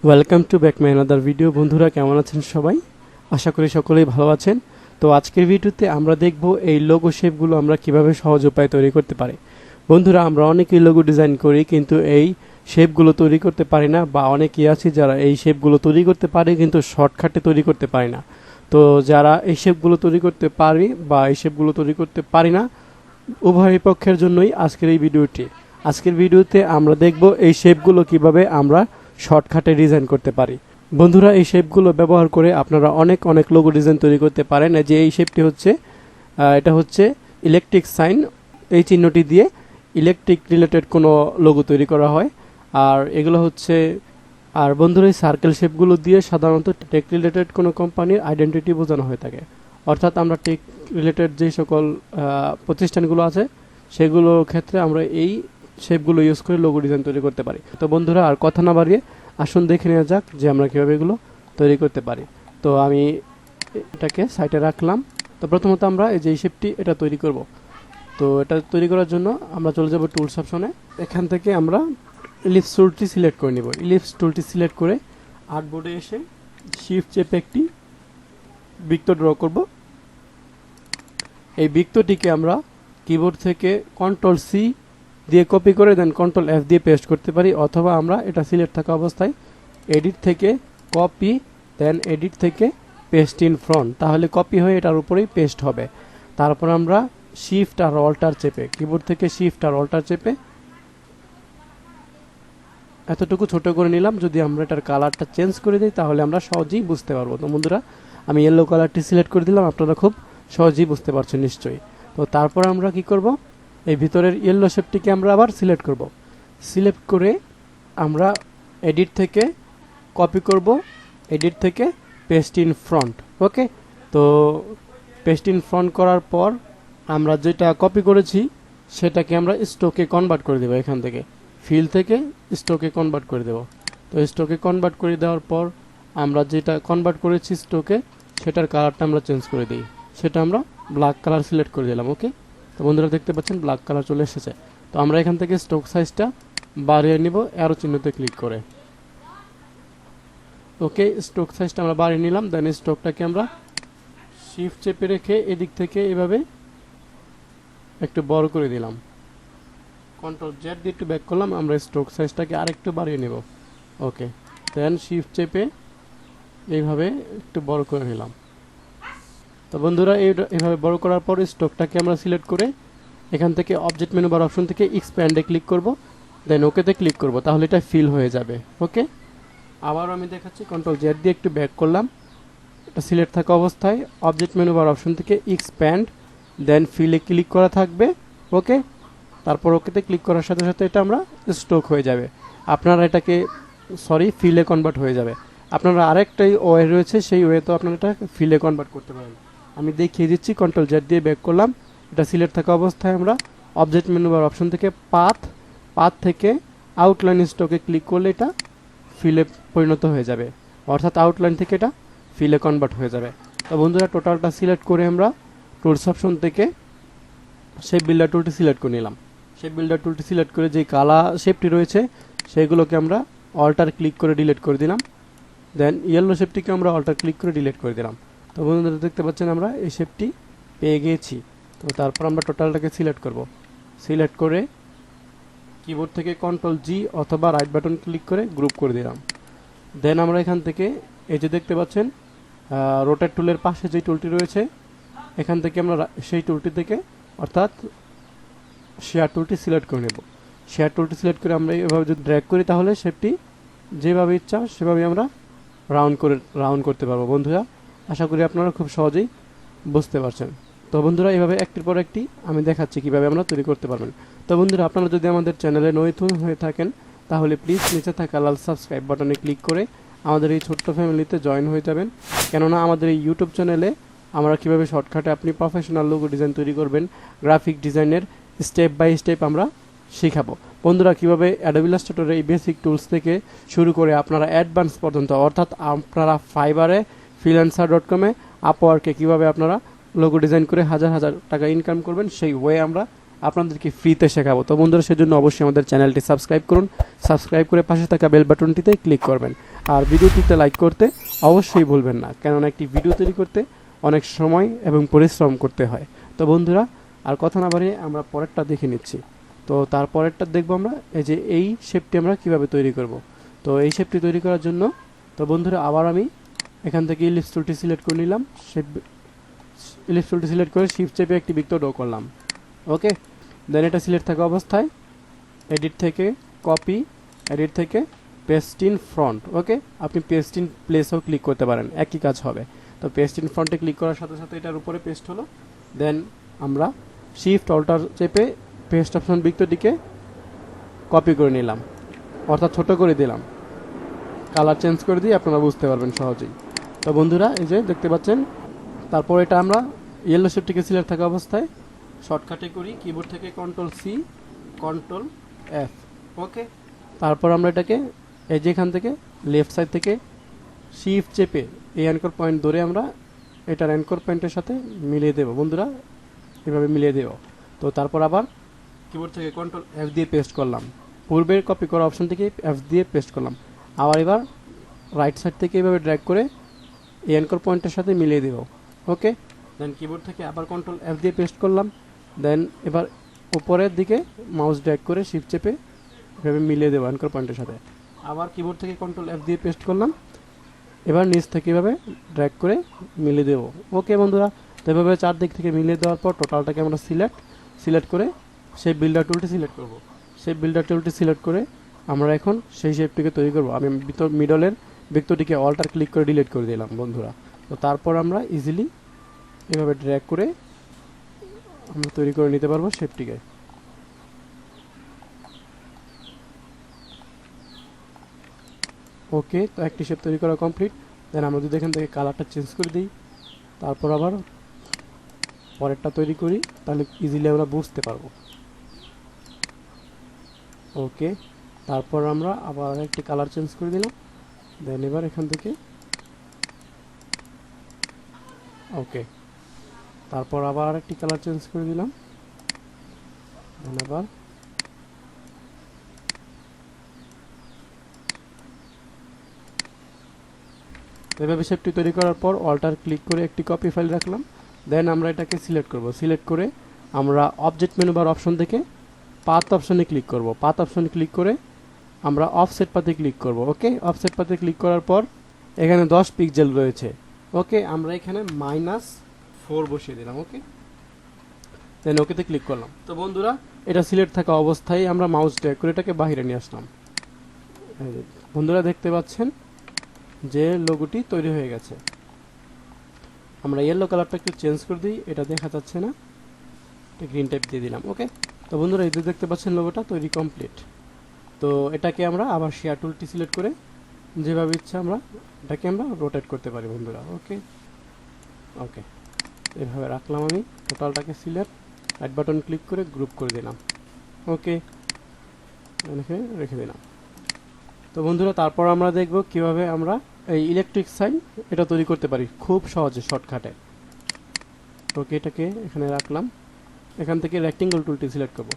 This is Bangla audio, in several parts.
Welcome to back my another video. বন্ধুরা কেমন আছেন সবাই? আশা করি সকলেই ভালো আছেন। তো আজকের ভিডিওতে আমরা দেখব এই লোগো শেপগুলো আমরা কিভাবে সহজ উপায়ে তৈরি করতে পারি। বন্ধুরা আমরা অনেকেই লোগো ডিজাইন করি কিন্তু এই শেপগুলো তৈরি করতে পারি না, বা অনেকেই আছে যারা এই শেপগুলো তৈরি করতে পারে কিন্তু শর্টকাটে তৈরি করতে পারি না। তো যারা এই শেপগুলো তৈরি করতে পারি বা এই শেপগুলো তৈরি করতে পারি না, উভয় পক্ষের জন্যই আজকের এই ভিডিওটি। আজকের ভিডিওতে আমরা দেখব এই শেপগুলো কিভাবে আমরা শর্টকাটে ডিজাইন করতে পারি। বন্ধুরা এই শেপগুলো ব্যবহার করে আপনারা অনেক লোগো ডিজাইন তৈরি করতে পারেন। যে এই শেপটি হচ্ছে এটা হচ্ছে ইলেকট্রিক সাইন, এই চিহ্নটি দিয়ে ইলেকট্রিক রিলেটেড কোনো লোগো তৈরি করা হয়। আর এগুলো হচ্ছে আর বন্ধুরা এই সার্কেল শেপগুলো দিয়ে সাধারণত টেক রিলেটেড কোনো কোম্পানির আইডেন্টিটি বোঝানো হয়ে থাকে। অর্থাৎ আমরা টেক রিলেটেড যে সকল প্রতিষ্ঠানগুলো আছে সেগুলোর ক্ষেত্রে আমরা এই শেপগুলো ইউজ করে লোগো ডিজাইন তৈরি করতে পারি। তো বন্ধুরা আর কথা না বাড়িয়ে আসুন দেখে নেওয়া যাক যে আমরা কীভাবে এগুলো তৈরি করতে পারি। তো আমি এটাকে সাইডে রাখলাম। তো প্রথমত আমরা এই যে এই শেপটি এটা তৈরি করব। তো এটা তৈরি করার জন্য আমরা চলে যাব টুলস অপশনে। এখান থেকে আমরা ইলিপস টুলটি সিলেক্ট করে নিব। ইলিপস টুলটি সিলেক্ট করে আর্টবোর্ডে এসে শিফট চেপে একটি বৃত্ত ড্র করব। এই বৃত্তটিকে আমরা কিবোর্ড থেকে কন্ট্রোল সি দিয়ে কপি করে দেন কন্ট্রোল এফ দিয়ে পেস্ট করতে পারি, অথবা আমরা এটা সিলেক্ট থাকা অবস্থায় এডিট থেকে কপি দেন এডিট থেকে পেস্ট ইন ফ্রন্ট, তাহলে কপি হয়ে এটার উপরেই পেস্ট হবে। তারপর আমরা শিফট আর অল্টার চেপে কিবোর্ড থেকে শিফট আর অল্টার চেপে এতটুকু ছোট করে নিলাম। যদি আমরা এটার কালারটা চেঞ্জ করে দিই তাহলে আমরা সহজেই বুঝতে পারবো। তো বন্ধুরা আমি ইয়েলো কালারটি সিলেক্ট করে দিলাম, আপনারা খুব সহজেই বুঝতে পারছেন নিশ্চয়ই। তো তারপর আমরা কি করব, এই ভিতরের ইয়েলো শেপটিকে আমরা আবার সিলেক্ট করব। সিলেক্ট করে আমরা এডিট থেকে কপি করব, এডিট থেকে পেস্ট ইন ফ্রন্ট। ওকে, তো পেস্ট ইন ফ্রন্ট করার পর আমরা যেটা কপি করেছি সেটাকে আমরা স্ট্রোকে কনভার্ট করে দেব। এখান থেকে ফিল থেকে স্ট্রোকে কনভার্ট করে দেব। তো স্ট্রোকে কনভার্ট করে দেওয়ার পর আমরা যেটা কনভার্ট করেছি স্ট্রোকে সেটার কালারটা আমরা চেঞ্জ করে দিই। সেটা আমরা ব্ল্যাক কালার সিলেক্ট করে দিলাম। ওকে, তো বন্ধুরা দেখতে পাচ্ছেন ব্ল্যাক কালার চলে এসেছে। তো আমরা এখান থেকে স্ট্রোক সাইজটা বাড়িয়ে নিব অ্যারো চিহ্নতে ক্লিক করে। ওকে, স্ট্রোক সাইজটা আমরা বাড়িয়ে নিলাম। দেন স্ট্রোকটাকে আমরা শিফট চেপে রেখে এদিক থেকে এভাবে একটু বড় করে দিলাম। কন্ট্রোল জেড দিয়ে একটু ব্যাক করলাম, আমরা স্ট্রোক সাইজটাকে আরেকটু বাড়িয়ে নেব। ওকে, দেন শিফট চেপে এইভাবে একটু বড় করে নিলাম। তো বন্ধুরা এইভাবে বড় করার পর স্ট্রোকটাকে আমরা সিলেক্ট করে এখান থেকে অবজেক্ট মেনু বার অপশন থেকে এক্সপ্যান্ডে ক্লিক করব, দেন ওকেতে ক্লিক করব, তাহলে এটা ফিল হয়ে যাবে। ওকে, আবার আমি দেখাচ্ছি, কন্ট্রোল জেড দিয়ে একটু ব্যাক করলাম, এটা সিলেক্ট থাকা অবস্থায় অবজেক্ট মেনু বার অপশন থেকে এক্সপ্যান্ড দেন ফিলে ক্লিক করা থাকবে। ওকে, তারপর ওকেতে ক্লিক করার সাথে সাথে এটা আমরা স্ট্রোক হয়ে যাবে। আপনারা এটাকে ফিলে কনভার্ট হয়ে যাবে। আপনারা আরেকটাই ওয়ে রয়েছে, সেই ওয়েতেও আপনারা এটা ফিলে কনভার্ট করতে পারেন। আমি দেখিয়ে দিচ্ছি, কন্ট্রোল জেড দিয়ে ব্যাক করলাম, এটা সিলেক্ট থাকা অবস্থায় আমরা অবজেক্ট মেনু বার অপশন থেকে পাথ থেকে আউটলাইন স্ট্রোকে ক্লিক করলে এটা ফিলে পরিণত হয়ে যাবে, অর্থাৎ আউটলাইন থেকে এটা ফিলে কনভার্ট হয়ে যাবে। তো বন্ধুরা টোটালটা সিলেক্ট করে আমরা টুলস অপশন থেকে শেপ বিল্ডার টুলটি সিলেক্ট করে নিলাম। শেপ বিল্ডার টুলটি সিলেক্ট করে যে কালার শেপটি রয়েছে সেগুলোকে আমরা অল্টার ক্লিক করে ডিলিট করে দিলাম। দেন ইয়েলো শেপটিকে আমরা অল্টার ক্লিক করে ডিলিট করে দিলাম। তো বন্ধুরা দেখতে পাচ্ছেন আমরা এই শেপটি পেয়ে গিয়েছি। তো তারপর আমরা টোটালটাকে সিলেক্ট করব। সিলেক্ট করে কিবোর্ড থেকে কন্ট্রোল জি অথবা রাইট বাটন ক্লিক করে গ্রুপ করে দিলাম। দেন আমরা এখান থেকে এই যে দেখতে পাচ্ছেন রোটেট টুলের পাশে যে টুলটি রয়েছে এখান থেকে আমরা সেই টুলটি থেকে অর্থাৎ শেয়ার টুলটি সিলেক্ট করে নেব। শেয়ার টুলটি সিলেক্ট করে আমরা এভাবে যদি ড্র্যাগ করি তাহলে শেপটি যেভাবে ইচ্ছা সেভাবে আমরা রাউন্ড করতে পারবো। বন্ধুরা আশা করি আপনারা খুব সহজেই বুঝতে পারছেন। তো বন্ধুরা এইভাবে একটির পর একটি আমি দেখাচ্ছি কিভাবে আমরা তৈরি করতে পারবেন। তো বন্ধুরা আপনারা যদি আমাদের চ্যানেলে নতুন হয়ে থাকেন তাহলে প্লিজ নিচে থাকা লাল সাবস্ক্রাইব বাটনে ক্লিক করে আমাদের এই ছোট্ট ফ্যামিলিতে জয়েন হয়ে যাবেন। কেননা আমাদের এই ইউটিউব চ্যানেলে আমরা কিভাবে শর্টকাটে আপনি প্রফেশনাল লোগো ডিজাইন তৈরি করবেন, গ্রাফিক ডিজাইনের স্টেপ বাই স্টেপ আমরা শেখাবো। বন্ধুরা কিভাবে অ্যাডোবি ইলাস্ট্রেটরের এই বেসিক টুলস থেকে শুরু করে আপনারা অ্যাডভান্স পর্যন্ত, অর্থাৎ আপনারা ফাইবারে, freelancer.com-এ, আপওয়ার্কে কিভাবে আপনারা লোগো ডিজাইন করে হাজার হাজার টাকা ইনকাম করবেন সেই ওয়ে আমরা আপনাদেরকে ফ্রিতে শেখাবো। তো বন্ধুরা সেজন্য অবশ্যই আমাদের চ্যানেলটি সাবস্ক্রাইব করুন, সাবস্ক্রাইব করে পাশে থাকা বেল বাটনটিতে ক্লিক করবেন, আর ভিডিওটিতে লাইক করতে অবশ্যই ভুলবেন না, কেননা একটি ভিডিও তৈরি করতে অনেক সময় এবং পরিশ্রম করতে হয়। তো বন্ধুরা আর কথা না বাড়িয়ে আমরা পরেরটা দেখে নিচ্ছি। তো তারপরেরটা দেখবো আমরা এই শেপটি আমরা কিভাবে তৈরি করব। তো এই শেপটি তৈরি করার জন্য তো বন্ধুরা আবার আমি এখান থেকে ইলিপস টুলটি সিলেক্ট করে নিলাম, ইলিপস টুলটি সিলেক্ট করে শিফট চেপে একটি বৃত্ত ড্র করলাম। ওকে, দেন এটা সিলেক্ট থাকা অবস্থায় এডিট থেকে কপি, এডিট থেকে পেস্ট ইন ফ্রন্ট। ওকে, আপনি পেস্ট ইন প্লেসও ক্লিক করতে পারেন, একই কাজ হবে। তো পেস্ট ইন ফ্রন্টে ক্লিক করার সাথে সাথে এটার উপরে পেস্ট হলো। দেন আমরা শিফট অল্টার চেপে পেস্ট অপশন বৃত্তটিকে কপি করে নিলাম, অর্থাৎ ছোট করে দিলাম। কালার চেঞ্জ করে দিয়ে আপনারা বুঝতে পারবেন সহজেই। তো বন্ধুরা এই যে দেখতে পাচ্ছেন, তারপর এটা আমরা ইয়েলো শেপটিকে সিলেক্ট থাকা অবস্থায় শর্টকাটে করি কিবোর্ড থেকে কন্ট্রোল সি, কন্ট্রোল এফ। ওকে, তারপর আমরা এটাকে এই যে এখান থেকে লেফট সাইড থেকে শিফট চেপে এই অ্যাঙ্কর পয়েন্ট ধরে আমরা এটার অ্যাঙ্কর পয়েন্টের সাথে মিলিয়ে দেব বন্ধুরা, এভাবে মিলিয়ে দেব। তো তারপর আবার কিবোর্ড থেকে কন্ট্রোল এফ দিয়ে পেস্ট করলাম, পূর্বের কপি করা অপশন থেকে এফ দিয়ে পেস্ট করলাম। আবার এবার রাইট সাইড থেকে এভাবে ড্র্যাগ করে এই অ্যাঙ্কর পয়েন্টের সাথে মিলিয়ে দেব। ওকে, দেন কিবোর্ড থেকে আবার কন্ট্রোল এফ দিয়ে পেস্ট করলাম। দেন এবার উপরের দিকে মাউস ড্র্যাগ করে শিফট চেপে এভাবে মিলিয়ে দেবো অ্যাঙ্কর পয়েন্টের সাথে। আবার কিবোর্ড থেকে কন্ট্রোল এফ দিয়ে পেস্ট করলাম, এবার নিচ থেকে এভাবে ড্র্যাগ করে মিলিয়ে দেবো। ওকে বন্ধুরা, তো এভাবে চারদিক থেকে মিলিয়ে দেওয়ার পর টোটালটাকে আমরা সিলেক্ট করে শেপ বিল্ডার টুলটি সিলেক্ট করব। শেপ বিল্ডার টুলটি সিলেক্ট করে আমরা এখন সেই শেপটিকে তৈরি করব। আমি মিডলের বৃত্তটিকে অল্টার ক্লিক করে ডিলিট করে দিলাম বন্ধুরা। তো তারপর আমরা ইজিলি এভাবে ড্র্যাগ করে আমরা তৈরি করে নিতে পারবো শেপটিকে। ওকে, তো একটি শেপ তৈরি করা কমপ্লিট। দেন আমরা যদি এখান থেকে কালারটা চেঞ্জ করে দিই, তারপর আবার পরেরটা তৈরি করি, তাহলে ইজিলি আমরা বুঝতে পারবো। ওকে, তারপর আমরা আবার একটি কালার চেঞ্জ করে দিলাম। দেন এবার এখান থেকে ওকে, তারপর আবার একটি কালার চেঞ্জ করে দিলাম। দেন আবার এভাবে শেপটি তৈরি করার পর অল্টার ক্লিক করে একটি কপি ফাইল রাখলাম। দেন আমরা এটাকে সিলেক্ট করব। সিলেক্ট করে আমরা অবজেক্ট মেনু বার অপশন থেকে পাথ অপশনে ক্লিক করব। পাথ অপশনে ক্লিক করে আমরা অফসেট পাতে ক্লিক করব। ওকে, অফসেট পাতে ক্লিক করার পর এখানে 10 পিক্সেল রয়েছে। ওকে, আমরা এখানে -4 বসিয়ে দিলাম। ওকে, দেন ওকেতে ক্লিক করলাম। তো বন্ধুরা এটা সিলেক্ট থাকা অবস্থায় আমরা মাউস ড্র্যাগ করে এটাকে বাইরে নিয়ে আসলাম। বন্ধুরা দেখতে পাচ্ছেন যে লোগোটি তৈরি হয়ে গেছে। আমরা ইয়েলো কালারটা একটু চেঞ্জ করে দিই, এটা দেখা যাচ্ছে না, এটা গ্রিন টাইপ দিয়ে দিলাম। ওকে, তো বন্ধুরা এই যে দেখতে পাচ্ছেন লোগোটা তৈরি কমপ্লিট। তো এটাকে আমরা আবার শেয়ার টুলটি সিলেক্ট করে যেভাবে ইচ্ছা আমরা এটাকে আমরা রোটেট করতে পারি বন্ধুরা। ওকে ওকে, এভাবে রাখলাম আমি টোটালটাকে সিলেক্ট, রাইট বাটন ক্লিক করে গ্রুপ করে দিলাম। ওকে, রেখে দিলাম। তো বন্ধুরা তারপর আমরা দেখব কিভাবে আমরা এই ইলেকট্রিক সাইন এটা তৈরি করতে পারি খুব সহজে শর্টকাটে। ওকে, এটাকে এখানে রাখলাম। এখান থেকে রেক্টেঙ্গল টুলটি সিলেক্ট করব।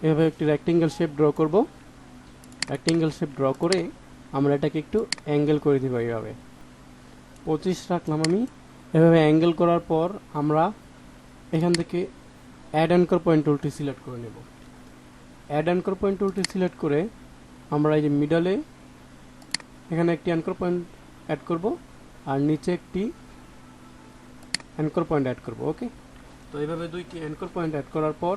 এভাবে একটি রেক্টেঙ্গল শেপ ড্র করব। রেক্টেঙ্গল শেপ ড্র করে আমরা এটাকে একটু অ্যাঙ্গেল করে দিব। এইভাবে 25 রাখলাম আমি। এভাবে অ্যাঙ্গেল করার পর আমরা এখান থেকে অ্যাড অ্যাঙ্কর পয়েন্ট টুলটি সিলেক্ট করে নেব। অ্যাড অ্যাঙ্কর পয়েন্ট টুলটি সিলেক্ট করে আমরা এই যে মিডলে এখানে একটি অ্যাঙ্কর পয়েন্ট অ্যাড করব আর নিচে একটি অ্যাঙ্কর পয়েন্ট অ্যাড করব। ওকে, তো এইভাবে দুইটি অ্যাঙ্কর পয়েন্ট অ্যাড করার পর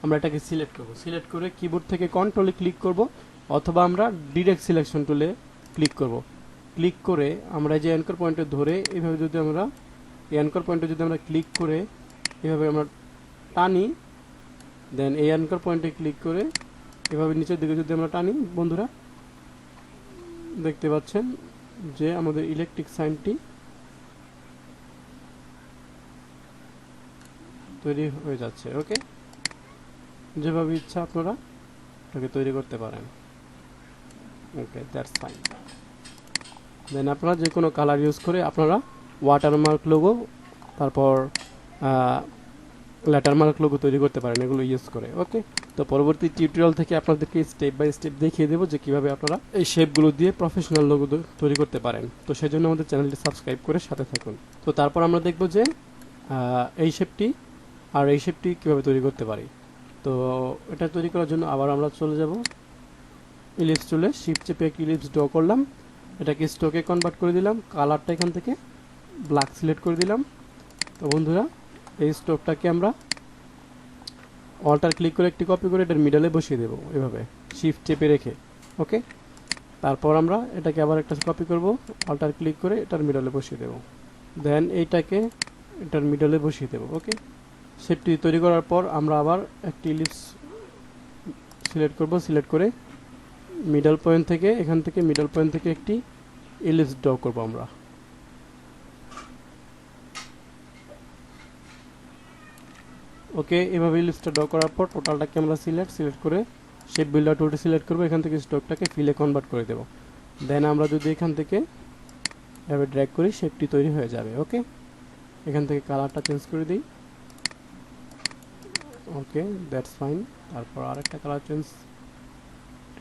আমরা এটাকে সিলেক্ট করব। সিলেক্ট করে কিবোর্ড থেকে কন্ট্রোলে ক্লিক করব অথবা আমরা ডিরেক্ট সিলেকশন টুলে ক্লিক করব। ক্লিক করে আমরা যে অ্যাঙ্কর পয়েন্টে ধরে এইভাবে যদি আমরা এই অ্যাঙ্কর পয়েন্টে যদি আমরা ক্লিক করে এভাবে আমরা টানি, দেন এই অ্যাঙ্কর পয়েন্টে ক্লিক করে এভাবে নিচের দিকে যদি আমরা টানি, বন্ধুরা দেখতে পাচ্ছেন যে আমাদের ইলেকট্রিক সাইনটি তৈরি হয়ে যাচ্ছে। ওকে, যেভাবে ইচ্ছা আপনারা এটাকে তৈরি করতে পারেন। ওকে, দ্যাটস ফাইন। দেন আপনারা যে কোনো কালার ইউজ করে আপনারা ওয়াটারমার্ক লোগো, তারপর লেটারমার্ক লোগো তৈরি করতে পারেন এগুলো ইউজ করে। ওকে, তো পরবর্তী টিউটোরিয়াল থেকে আপনাদেরকে স্টেপ বাই স্টেপ দেখিয়ে দেবো যে কিভাবে আপনারা এই শেপগুলো দিয়ে প্রফেশনাল লোগো তৈরি করতে পারেন। তো সেই জন্য আমাদের চ্যানেলটি সাবস্ক্রাইব করে সাথে থাকুন। তো তারপর আমরা দেখব যে এই শেপটি আর এই শেপটি কীভাবে তৈরি করতে পারি। তো এটা তৈরি করার জন্য আবার আমরা চলে যাব ইলিপস টুলে, শিফট চেপে একটি ইলিপস ড্র করলাম, এটাকে স্ট্রোকে কনভার্ট করে দিলাম, কালারটা এখান থেকে ব্ল্যাক সিলেক্ট করে দিলাম। তো বন্ধুরা এই স্ট্রোকটাকে আমরা অল্টার ক্লিক করে একটি কপি করে এটার মিডলে বসিয়ে দেবো এভাবে শিফট চেপে রেখে। ওকে, তারপর আমরা এটাকে আবার একটা কপি করব, অল্টার ক্লিক করে এটার মিডলে বসিয়ে দেবো, দেন এইটাকে এটার মিডলে বসিয়ে দেবো। ওকে, শেপটি তৈরি করার পর আমরা আবার একটি ইলিপস সিলেক্ট করব, সিলেক্ট করে মিডল পয়েন্ট থেকে এখান থেকে মিডল পয়েন্ট থেকে একটি ইলিপস ড্র করব আমরা। ওকে, এভাবে ইলিপসটা ড্র করার পর টোটালটাকে আমরা সিলেক্ট করে শেপ বিল্ডার টুলটি সিলেক্ট করব, এখান থেকে স্ট্রোকটাকে ফিলে কনভার্ট করে দেব। দেন আমরা যদি এখান থেকে এভাবে ড্র্যাগ করি শেপটি তৈরি হয়ে যাবে। ওকে, এখান থেকে কালারটা চেঞ্জ করে দিই। Okay, that's fine. তারপর আরেকটা colour change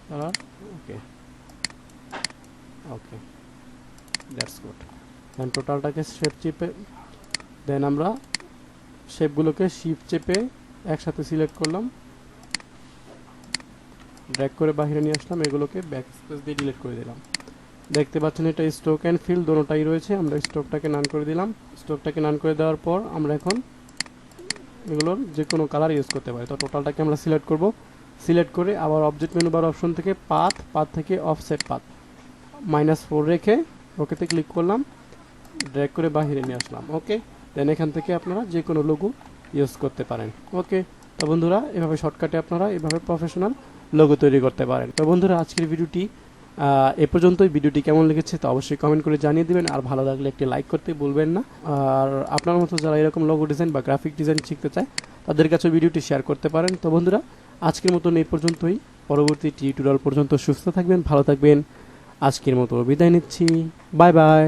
colour. Okay okay, that's good. Then টোটালটাকে শেপ চেপে দেন আমরা শেপগুলোকে শিফট চেপে একসাথে সিলেক্ট করলাম, ড্র্যাগ করে বাইরে নিয়ে আসলাম, এগুলোকে ব্যাক স্পেস দিয়ে ডিলিট করে দিলাম। দেখতে পাচ্ছেন এটা স্ট্রোক অ্যান্ড ফিল দোনোটাই রয়েছে। আমরা স্ট্রোকটাকে নান করে দিলাম। স্ট্রোকটাকে নান করে দেওয়ার পর আমরা এখন এগুলোর যে কোনো কালার ইউজ করতে পারি। তো টোটালটাকে আমরা সিলেক্ট করব, সিলেক্ট করে আবার অবজেক্ট মেনু বার অপশন থেকে পাথ থেকে অফসেট পাথ -4 রেখে ওকেতে ক্লিক করলাম, ড্র্যাগ করে বাইরে নিয়ে আসলাম। ওকে, দেন এখান থেকে আপনারা যে কোনো লোগো ইউজ করতে পারেন। ওকে, তো বন্ধুরা এভাবে শর্টকাটে আপনারা এভাবে প্রফেশনাল লোগো তৈরি করতে পারেন। তো বন্ধুরা আজকের ভিডিওটি এ পর্যন্তই। ভিডিওটি কেমন লেগেছে তো অবশ্যই কমেন্ট করে জানিয়ে দিবেন, আর ভালো লাগলে একটি লাইক করতে ভুলবেন না। আর আপনার মতো যারা এরকম লোগো ডিজাইন বা গ্রাফিক ডিজাইন শিখতে চায় তাদের কাছে ভিডিওটি শেয়ার করতে পারেন। তো বন্ধুরা আজকের মতন এই পর্যন্তই, পরবর্তী টিউটোরিয়াল পর্যন্ত সুস্থ থাকবেন, ভালো থাকবেন। আজকের মতো বিদায় নিচ্ছি, বাই বাই।